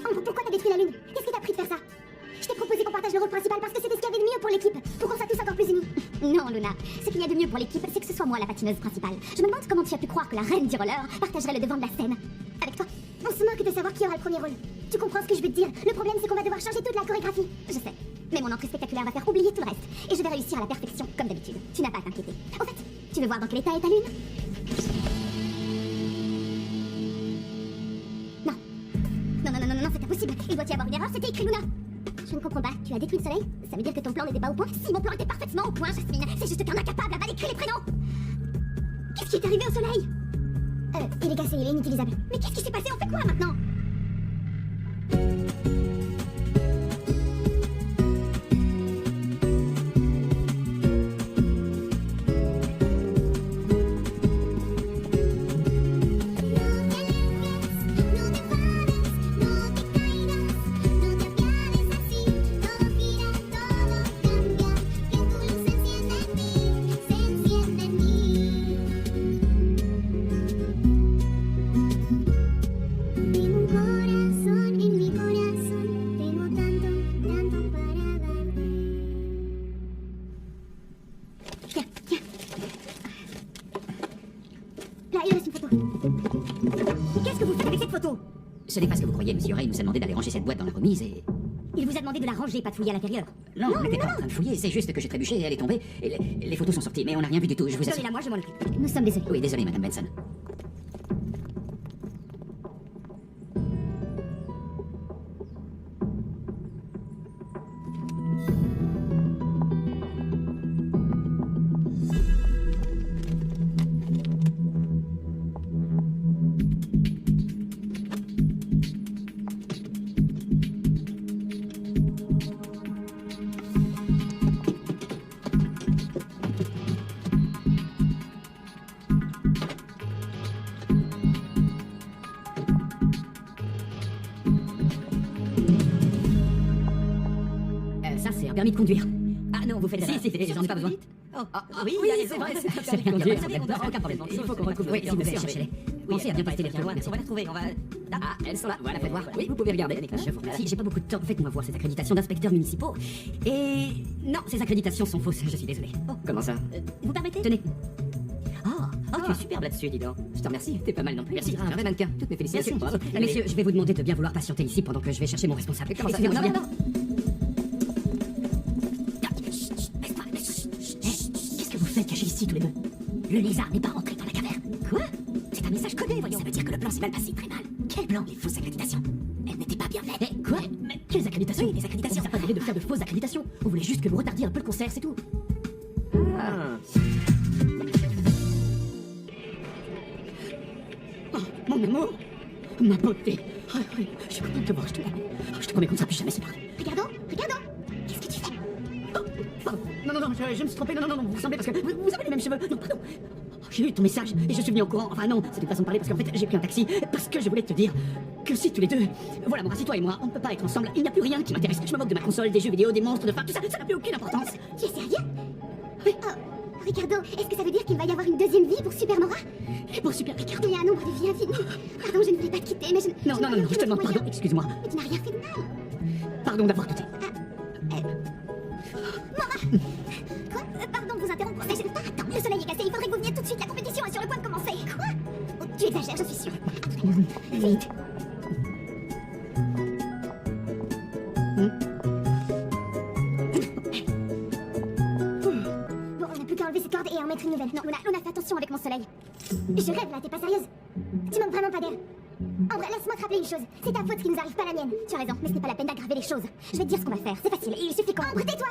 Ambre, pourquoi t'as détruit la lune? Qu'est-ce qui t'a pris de faire ça? Je t'ai proposé qu'on partage le rôle principal parce que c'était ce qu'il y avait de mieux pour l'équipe, pour qu'on soit tous encore plus unis. Non, Luna, ce qu'il y a de mieux pour l'équipe, c'est que ce soit moi la patineuse principale. Je me demande comment tu as pu croire que la reine du roller partagerait le devant de la scène avec toi. On se moque de savoir qui aura le premier rôle. Tu comprends ce que je veux te dire? Le problème, c'est qu'on va devoir changer toute la chorégraphie. Je sais, mais mon entrée spectaculaire va faire oublier tout le reste. Et je vais réussir à la perfection, comme d'habitude. Tu n'as pas à t'inquiéter. Au fait, tu veux voir dans quel état est ta lune? Non. Non, c'est impossible. Il doit y avoir une erreur, c'était écrit, Luna. Je ne comprends pas. Tu as détruit le soleil? Ça veut dire que ton plan n'était pas au point? Si, mon plan était parfaitement au point, Jasmine. C'est juste qu'un incapable a mal écrit les prénoms. Qu'est-ce qui est arrivé au soleil? Il est cassé, il est inutilisable. Mais qu'est-ce qui s'est passé? On fait quoi maintenant? Ce n'est pas ce que vous croyez, monsieur Ray nous a demandé d'aller ranger cette boîte dans la remise et... Il vous a demandé de la ranger, pas de fouiller à l'intérieur. Non, on n'était pas en train de fouiller, c'est juste que j'ai trébuché et elle est tombée, et les photos sont sorties, mais on n'a rien vu du tout, je vous assure. Donnez-la moi, je m'en occupe. Nous sommes désolés. Oui, désolé, madame Benson. Permis de conduire. Ah non, vous faites Si, j'en ai pas besoin. Oui, c'est vrai, c'est permis de conduire. Aucun problème. Il faut qu'on retrouve. Oui, s'il vous plaît, cherchez-les. Pensez à bien passer les retours. On va les trouver, on va... Ah, elles sont là, voilà, faites voir. Oui, vous pouvez regarder. Je vous remercie. J'ai pas beaucoup de temps. Faites-moi voir ces accréditations d'inspecteurs municipaux. Et... Non, ces accréditations sont fausses, je suis désolé. Comment ça? Vous permettez? Tenez. Tu es superbe là-dessus, dis donc. Je te remercie, t'es pas mal non plus. Merci, un vrai mannequin. Toutes mes félicitations. Bravo. Messieurs, je vais vous demander de bien vouloir patienter ici pendant que je vais chercher mon responsable. Comment ça? Excusez-moi, Non. Vous êtes cachés ici tous les deux. Le lézard n'est pas rentré dans la caverne. Quoi? C'est un message codé, voyons. Ça veut dire que le plan s'est mal passé, très mal. Quel plan? Les fausses accréditations. Elles n'étaient pas bien faites. Quoi? Mais quelles accréditations? Oui, les accréditations. On n'a pas demandé de faire de fausses accréditations. On voulait juste que vous retardiez un peu le concert, c'est tout. Oh, mon amour. Ma beauté. Je suis contente de te voir, je te promets qu'on ne sera plus jamais séparés. Regardons. Qu'est-ce que tu fais? Pardon. Non, je me suis trompé. Non, vous ressemblez parce que vous avez les mêmes cheveux. Non, pardon. J'ai eu ton message et je suis venu au courant. Enfin non, c'est une façon de parler parce qu'en fait j'ai pris un taxi parce que je voulais te dire que si tous les deux... Voilà, Maura, si toi et moi, on ne peut pas être ensemble, il n'y a plus rien qui m'intéresse. Je me moque de ma console, des jeux vidéo, des monstres, de femmes, tout ça, ça n'a plus aucune importance. Tu es sérieux? Oui. Oh, Ricardo, est-ce que ça veut dire qu'il va y avoir une deuxième vie pour Super Maura? Et pour Super Ricardo? Il y a un nombre de vies infinies. Pardon, je ne voulais pas te quitter, mais je... Non, je te demande pardon, excuse-moi. Mais tu n'as rien fait de mal. Pardon d'avoir douté. Maura! Quoi? Pardon de vous interrompre, mais je... Attends, le soleil est cassé, il faudrait que vous veniez tout de suite, la compétition est sur le point de commencer. Quoi? Oh, tu exagères, je suis sûre. Vite. Bon, on n'a plus qu'à enlever cette corde et en mettre une nouvelle. Non, Luna, fais attention avec mon soleil. Je rêve là, t'es pas sérieuse? Tu manques vraiment pas d'air. Ambre, laisse-moi te rappeler une chose. C'est ta faute ce qui nous arrive, pas la mienne. Tu as raison, mais ce n'est pas la peine d'aggraver les choses. Je vais te dire ce qu'on va faire, c'est facile, il suffit qu'on... Ambre, tais-toi!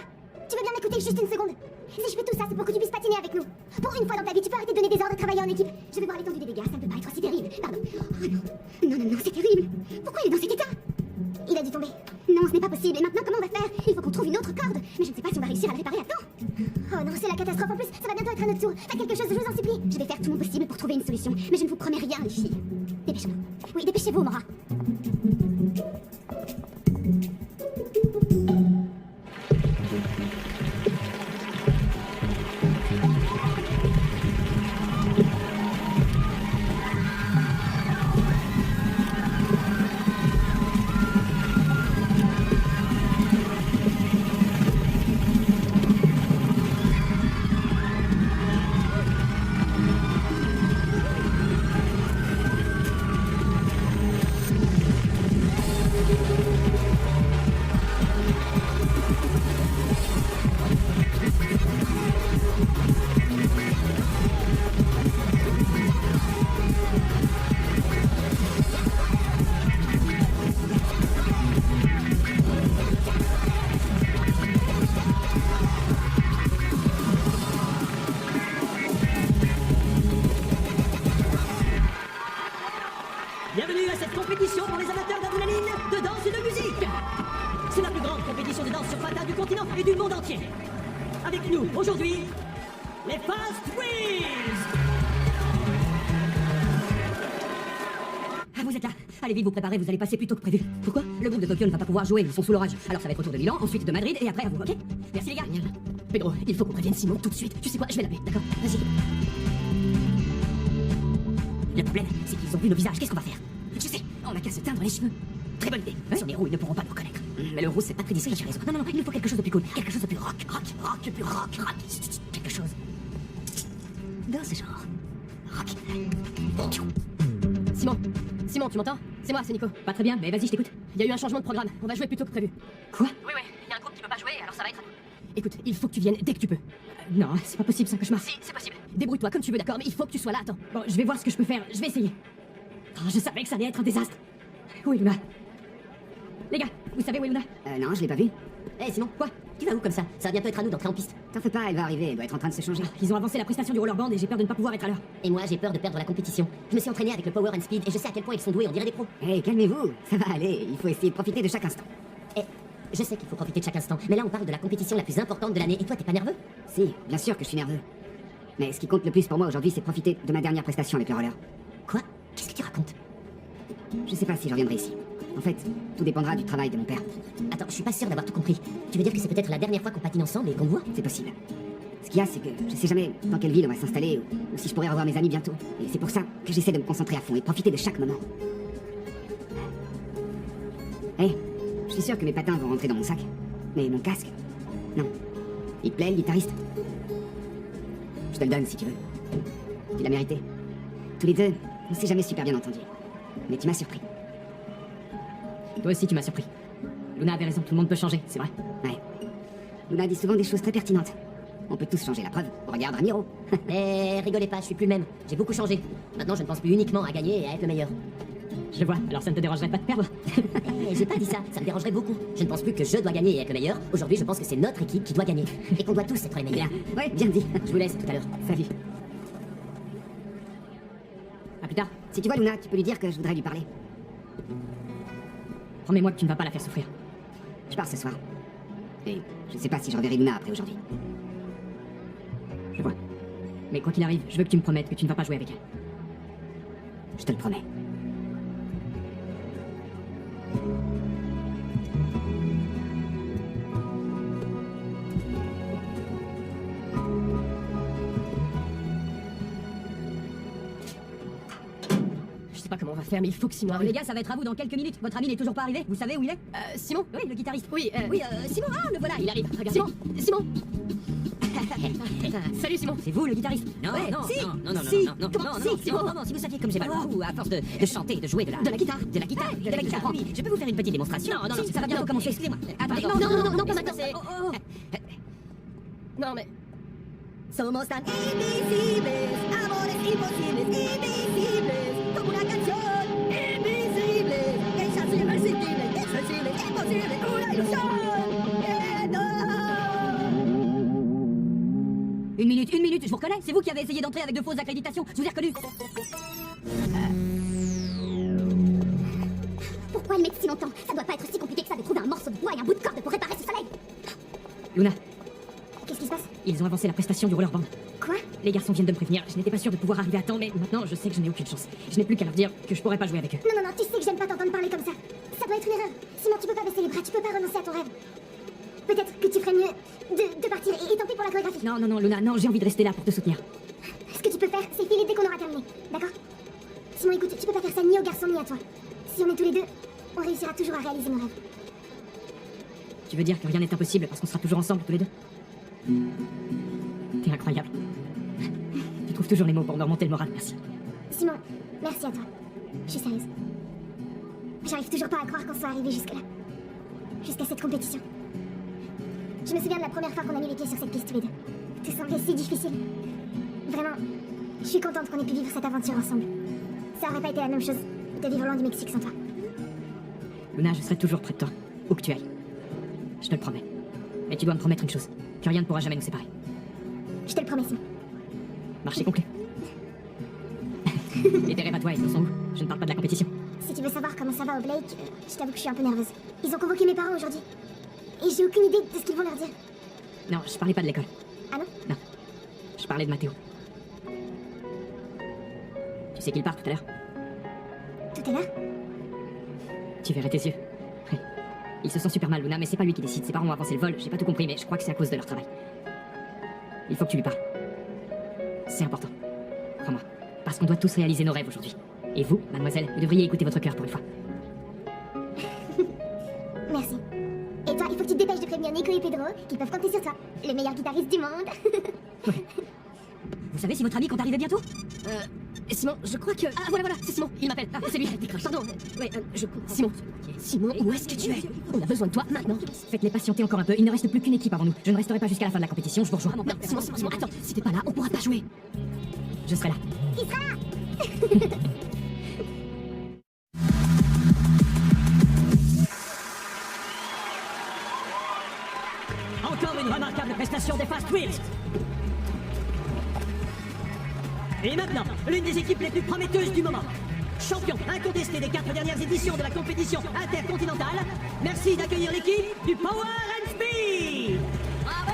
Tu veux bien m'écouter juste une seconde? Si je fais tout ça, c'est pour que tu puisses patiner avec nous. Pour une fois dans ta vie, tu peux arrêter de donner des ordres et travailler en équipe. Je vais voir l'étendue des dégâts, ça ne peut pas être aussi terrible. Pardon. Oh non, c'est terrible. Pourquoi il est dans cet état? Il a dû tomber. Non, ce n'est pas possible. Et maintenant, comment on va faire? Il faut qu'on trouve une autre corde. Mais je ne sais pas si on va réussir à le réparer à temps. Oh non, c'est la catastrophe. En plus, ça va bientôt être à notre tour. Faites quelque chose, je vous en supplie. Je vais faire tout mon possible pour trouver une solution. Mais je ne vous promets rien, les filles. Dépêchons. Oui, dépêchez-vous, Maura. nous, aujourd'hui, les Fast Wheels. Ah, vous êtes là. Allez vite vous préparer, vous allez passer plus tôt que prévu. Pourquoi? Le groupe de Tokyo ne va pas pouvoir jouer, ils sont sous l'orage. Alors ça va être au tour de Milan, ensuite de Madrid et après à vous, ok? Merci les gars. Pedro, il faut qu'on prévienne Simon tout de suite. Tu sais quoi, je vais l'appeler, d'accord? Vas-y. Le problème, c'est qu'ils ont vu nos visages, qu'est-ce qu'on va faire? Je sais, on n'a qu'à se teindre les cheveux. Très bonne idée. Sur les roues, ils ne pourront pas nous reconnaître. Mais le rouge, c'est pas très discret, j'ai raison. Non, il nous faut quelque chose de plus cool. Quelque chose de plus rock, plus rock. Quelque chose. Dans ce genre. Rock. Simon, tu m'entends? C'est moi, c'est Nico. Pas très bien, mais vas-y, je t'écoute. Il y a eu un changement de programme. On va jouer plus tôt que prévu. Quoi? Oui, il y a un groupe qui peut pas jouer, alors ça va être à nous. Écoute, il faut que tu viennes dès que tu peux. Non, c'est pas possible, c'est un cauchemar. Si, c'est possible. Débrouille-toi comme tu veux, d'accord, mais il faut que tu sois là, attends. Bon, je vais voir ce que je peux faire, je vais essayer. Oh, je savais que ça allait être un désastre. Où est Luna? Les gars, vous savez où est Luna? Non, je l'ai pas vu. Hé Simon, quoi? Tu vas où comme ça? Ça va bientôt être à nous d'entrer en piste. T'en fais pas, elle va arriver, elle doit être en train de se changer. Ils ont avancé la prestation du rollerband et j'ai peur de ne pas pouvoir être à l'heure. Et moi, j'ai peur de perdre la compétition. Je me suis entraîné avec le Power and Speed et je sais à quel point ils sont doués, on dirait des pros. Hé, calmez-vous, ça va aller, il faut essayer de profiter de chaque instant. Et je sais qu'il faut profiter de chaque instant, mais là on parle de la compétition la plus importante de l'année et toi t'es pas nerveux? Si, bien sûr que je suis nerveux. Mais ce qui compte le plus pour moi aujourd'hui, c'est profiter de ma dernière prestation avec le roller. Quoi? Qu'est-ce que tu racontes? Je sais pas si je reviendrai ici. En fait, tout dépendra du travail de mon père. Attends, je suis pas sûr d'avoir tout compris. Tu veux dire que c'est peut-être la dernière fois qu'on patine ensemble et qu'on voit? C'est possible. Ce qu'il y a, c'est que je sais jamais dans quelle ville on va s'installer ou si je pourrais revoir mes amis bientôt. Et c'est pour ça que j'essaie de me concentrer à fond et de profiter de chaque moment. Hé, je suis sûr que mes patins vont rentrer dans mon sac. Mais mon casque, non. Il te plaît, le guitariste? Je te le donne si tu veux. Tu l'as mérité. Tous les deux, on s'est jamais super bien entendus. Mais tu m'as surpris. Toi aussi, tu m'as surpris. Luna avait raison, tout le monde peut changer, c'est vrai. Ouais. Luna dit souvent des choses très pertinentes. On peut tous changer, la preuve. Regarde Ramiro. Eh, rigolez pas, je suis plus le même. J'ai beaucoup changé. Maintenant, je ne pense plus uniquement à gagner et à être le meilleur. Je vois, alors ça ne te dérangerait pas de perdre? Eh, j'ai pas dit ça, ça me dérangerait beaucoup. Je ne pense plus que je dois gagner et être le meilleur. Aujourd'hui, je pense que c'est notre équipe qui doit gagner. Et qu'on doit tous être les meilleurs. Ouais, bien dit. Je vous laisse, à tout à l'heure. Salut. À plus tard. Si tu vois Luna, tu peux lui dire que je voudrais lui parler. Promets-moi que tu ne vas pas la faire souffrir. Je pars ce soir. Et je sais pas si je reverrai Luna après aujourd'hui. Je vois. Mais quoi qu'il arrive, je veux que tu me promettes que tu ne vas pas jouer avec elle. Je te le promets. Je sais pas comment on va faire, mais il faut que Simon arrive. Les gars, ça va être à vous dans quelques minutes. Votre ami n'est toujours pas arrivé. Vous savez où il est? Simon? Oui, le guitariste. Oui, Simon, le voilà, il arrive. Regardez. Simon Salut Simon. C'est vous le guitariste? Non, Ouais, non, si. non, non, non, Si. non, non, Comment? non, Si, non, Simon. non, non, si vous saviez comme j'ai mal au cou à force de chanter et de jouer de la guitare. De la guitare. De la guitare. Oui, je peux vous faire une petite démonstration. Non, Si, ça va bientôt commencer, excusez-moi. Attendez, Pardon. non, pas maintenant. Non, mais... Somos tan invisibles, amores imposibles, invisibles, como una canción, invisibles, hechas irresistibles, insensibles, imposibles, una ilusión. Une minute, je vous reconnais. C'est vous qui avez essayé d'entrer avec de fausses accréditations. Je vous ai reconnu. Pourquoi le mettre si longtemps? Ça doit pas être si compliqué que ça de trouver un morceau de bois et un bout de corde pour réparer ce soleil. Luna, Qu'est-ce qui se passe? ils ont avancé la prestation du rollerband. Quoi? Les garçons viennent de me prévenir. Je n'étais pas sûr de pouvoir arriver à temps, mais maintenant je sais que je n'ai aucune chance. Je n'ai plus qu'à leur dire que je pourrais pas jouer avec eux. Non, tu sais que j'aime pas t'entendre parler comme ça. Ça doit être une erreur. Simon, tu peux pas baisser les bras, tu peux pas renoncer à ton rêve. Peut-être que tu ferais mieux de partir et tant pis pour la chorégraphie. Non, Luna, non, j'ai envie de rester là pour te soutenir. Ce que tu peux faire, c'est filer dès qu'on aura terminé. D'accord? Simon, écoute, tu peux pas faire ça ni aux garçons ni à toi. Si on est tous les deux, on réussira toujours à réaliser nos rêves. Tu veux dire que rien n'est impossible parce qu'on sera toujours ensemble tous les deux? T'es incroyable. Tu trouves toujours les mots pour me remonter le moral, merci. Simon, merci à toi. Je suis sérieuse. J'arrive toujours pas à croire qu'on soit arrivé jusque-là. Jusqu'à cette compétition. Je me souviens de la première fois qu'on a mis les pieds sur cette piste tous les deux. Tout semblait si difficile. Vraiment, je suis contente qu'on ait pu vivre cette aventure ensemble. Ça aurait pas été la même chose de vivre loin du Mexique sans toi. Luna, je serai toujours près de toi, où que tu ailles. Je te le promets. Mais tu dois me promettre une chose, que rien ne pourra jamais nous séparer. Je te le promets, Simon. Marché conclu. Et tes rêves à toi, ils sont où? Je ne parle pas de la compétition. Si tu veux savoir comment ça va au Blake, je t'avoue que je suis un peu nerveuse. Ils ont convoqué mes parents aujourd'hui. Et j'ai aucune idée de ce qu'ils vont leur dire. Non, je parlais pas de l'école. Ah non? Non. Je parlais de Matteo. Tu sais qu'il part tout à l'heure? Tout à l'heure? Tu verrais tes yeux. Ouais. Il se sent super mal, Luna, mais c'est pas lui qui décide. Ses parents ont avancé le vol. J'ai pas tout compris, mais je crois que c'est à cause de leur travail. Il faut que tu lui parles. C'est important. Crois-moi. Parce qu'on doit tous réaliser nos rêves aujourd'hui. Et vous, mademoiselle, vous devriez écouter votre cœur pour une fois. Merci. Et toi, il faut que tu te dépêches de prévenir Nico et Pedro qu'ils peuvent compter sur toi. Le meilleur guitariste du monde. Vous savez si votre ami compte arriver bientôt? Simon, je crois que... Ah voilà, c'est Simon, il m'appelle. Ah, c'est lui. Pardon, Simon. Simon, où est-ce que tu es? On a besoin de toi maintenant. Faites-les patienter encore un peu. Il ne reste plus qu'une équipe avant nous. Je ne resterai pas jusqu'à la fin de la compétition. Je vous rejoins. Non, Simon, attends. Si t'es pas là, on pourra pas jouer. Je serai là. Il sera là. Encore une remarquable prestation des Fast Wheels. Et maintenant, l'une des équipes les plus prometteuses du moment. Champion incontesté des 4 dernières éditions de la compétition intercontinentale, merci d'accueillir l'équipe du Power and Speed. Bravo!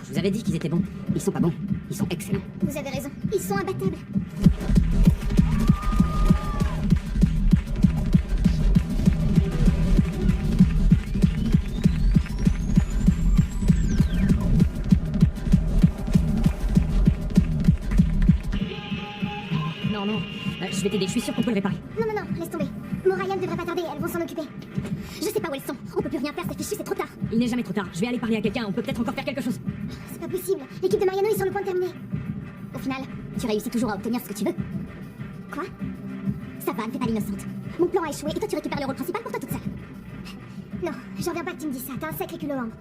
Je vous avais dit qu'ils étaient bons. Ils sont pas bons. Ils sont excellents. Vous avez raison. Ils sont imbattables. Non, je vais t'aider. Je suis sûr qu'on peut le réparer. Non, laisse tomber. Moraya ne devrait pas tarder, elles vont s'en occuper. Je sais pas où elles sont. On peut plus rien faire, c'est fichu, c'est trop tard. Il n'est jamais trop tard. Je vais aller parler à quelqu'un. On peut peut-être encore faire quelque chose. C'est pas possible. L'équipe de Mariano est sur le point de terminer. Au final, tu réussis toujours à obtenir ce que tu veux. Quoi? Ça va, ne fais pas l'innocente. Mon plan a échoué et toi tu récupères le rôle principal pour toi toute seule. Non, j'en reviens pas que tu me dises ça, t'as un sacré culot ambre.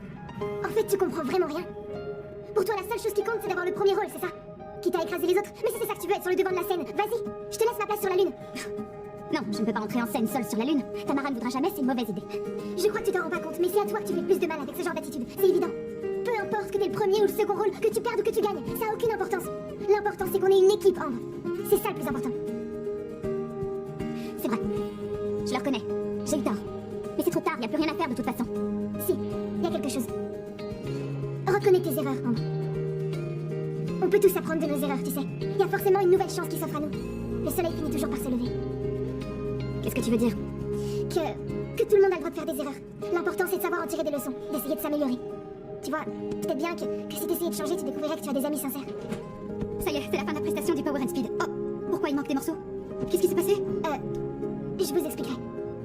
En fait, tu comprends vraiment rien. Pour toi, la seule chose qui compte, c'est d'avoir le premier rôle, c'est ça? Quitte à écraser les autres. Mais si c'est ça que tu veux, être sur le devant de la scène, vas-y, je te laisse ma place sur la lune. Non, je ne peux pas entrer en scène seule sur la lune. Tamara ne voudra jamais, c'est une mauvaise idée. Je crois que tu t'en rends pas compte, mais c'est à toi que tu fais le plus de mal avec ce genre d'attitude, c'est évident. Peu importe que t'aies le premier ou le second rôle, que tu perdes ou que tu gagnes, ça a aucune importance. L'important c'est qu'on ait une équipe, Ambre. C'est ça le plus important. C'est vrai. Je le reconnais. J'ai eu tort. Mais c'est trop tard, y a plus rien à faire de toute façon. Si, y a quelque chose. Reconnais tes erreurs, Ambre. On peut tous apprendre de nos erreurs, tu sais. Y a forcément une nouvelle chance qui s'offre à nous. Le soleil finit toujours par se lever. Qu'est-ce que tu veux dire? Que tout le monde a le droit de faire des erreurs. L'important c'est de savoir en tirer des leçons, d'essayer de s'améliorer. Tu vois, peut-être bien que si t'essayais de changer, tu découvrirais que tu as des amis sincères. Ça y est, c'est la fin de la prestation du Power and Speed. Oh, pourquoi il manque des morceaux? Qu'est-ce qui s'est passé? Je vous expliquerai.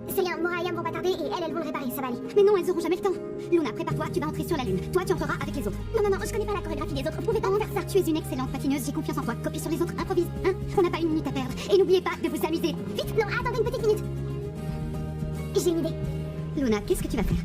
C'est rien, Mora et Yam vont pas tarder et elles vont le réparer, ça va aller. Mais non, elles auront jamais le temps. Luna, prépare-toi, tu vas entrer sur la lune. Toi, tu entreras avec les autres. Non, je connais pas la chorégraphie des autres. Vous pouvez pas faire ça. Tu es une excellente patineuse, j'ai confiance en toi. Copie sur les autres, improvise, hein? On n'a pas une minute à perdre. Et n'oubliez pas de vous amuser. Vite, non, attendez une petite minute. J'ai une idée. Luna, qu'est-ce que tu vas faire?